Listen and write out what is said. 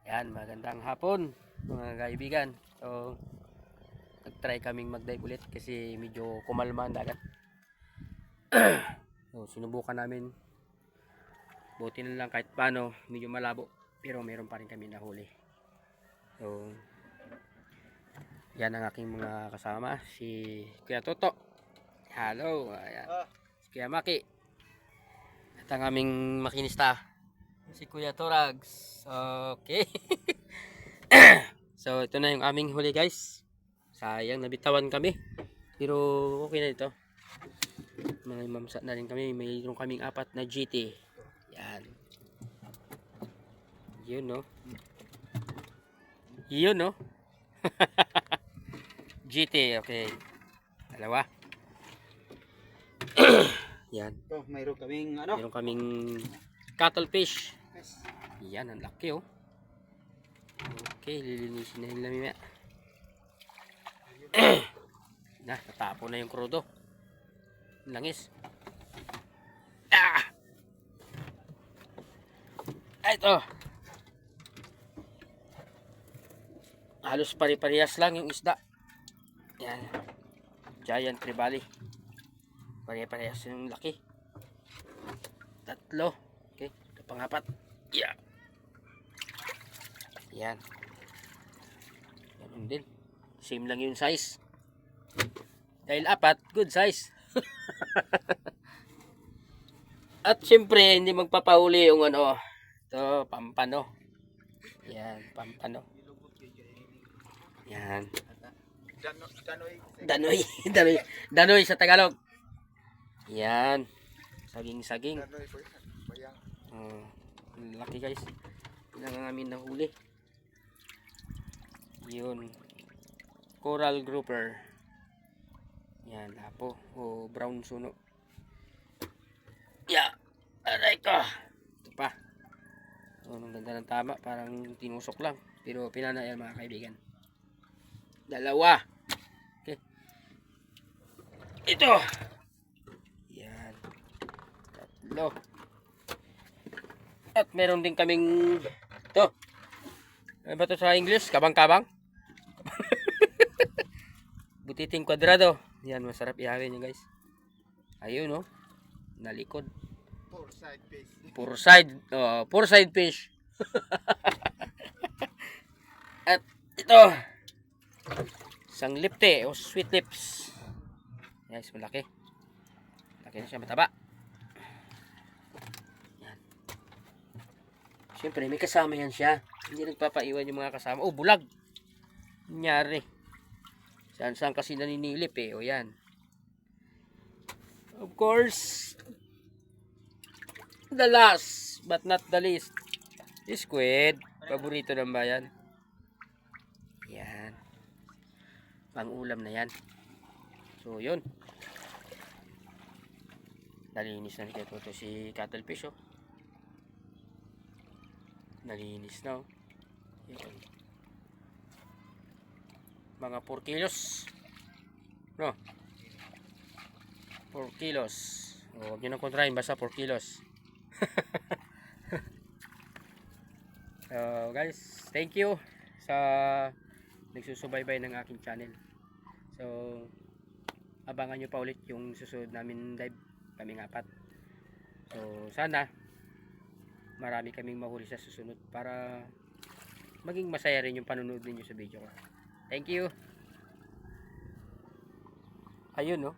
Yan, magandang hapon mga kaibigan. So, nag-try kaming mag-dive ulit kasi medyo kumalma ang dagat. So, sinubukan namin. Buti na lang kahit paano, medyo malabo. Pero meron pa rin kami nahuli. So, yan ang aking mga kasama. Si Kuya Toto. Hello. Ayan. Si Kuya Maki. At ang aming makinista. Si Kuya Torags. Okay. So ito na yung aming huli guys. Sayang nabitawan kami. Pero okay na ito. Mga mamsa na rin kami. Mayroon kaming 4 na GT. Yan. Yun no. Yun no. GT okay. Dalawa. Yan. Oh, mayroon kaming ano? Mayroon kaming cuttlefish. Yan, ang laki oh. Okay, lilinisin na yung lamima. Natapo na yung krudo. Langis. Ah! Ito. Halos pare-parehas lang yung isda. Yan. Giant trevally. Pare-parehas yung laki. 3. Okay, ito pang-4. Yeah. Yan. Ganun din. Same lang yung size. Dahil 4, good size. At syempre, hindi magpapahuli yung ano. Ito, pampano. Yan, pampano. Yan. Danoy. Danoy sa Tagalog. Yan. Saging-saging. Laki guys. Ilang namin nahuli. Yun. Coral grouper. Yan, lapo. O brown suno. Yeah. Aray ko. Ito pa. So, ang ganda ng tama. Parang tinusok lang. Pero pinana yan mga kaibigan. 2. Okay. Ito. Yan. 3. At meron din kaming ito. Ano ba ito sa English? Kabang-kabang? Butiting kwadrado. Yan, masarap ihawin nyo guys. Ayun no. Nalikod. Four side fish. At ito. Isang lipte o sweet lips. Guys, malaki. Malaki na siya, mataba. Yan. Siyempre, may kasama yan siya. Hindi nagpapaiwan yung mga kasama. Oh, bulag. Nangyari. Saan kasi naninilip eh. O yan. Of course, the last but not the least, squid. Paborito ng bayan. Yan. Pang-ulam na yan. So, yun. Nalinis na ito si cuttlefish oh. Nalinis na oh. Yun. Mga 4 kilos no, 4 kilos huwag nyo nang kontrahin, basta 4 kilos. So guys, thank you sa nagsusubaybay ng aking channel. So abangan nyo pa ulit yung susunod namin dive, kaming 4. So sana marami kaming mahuli sa susunod para maging masaya rin yung panonood ninyo sa video ko. Thank you. Ayun no.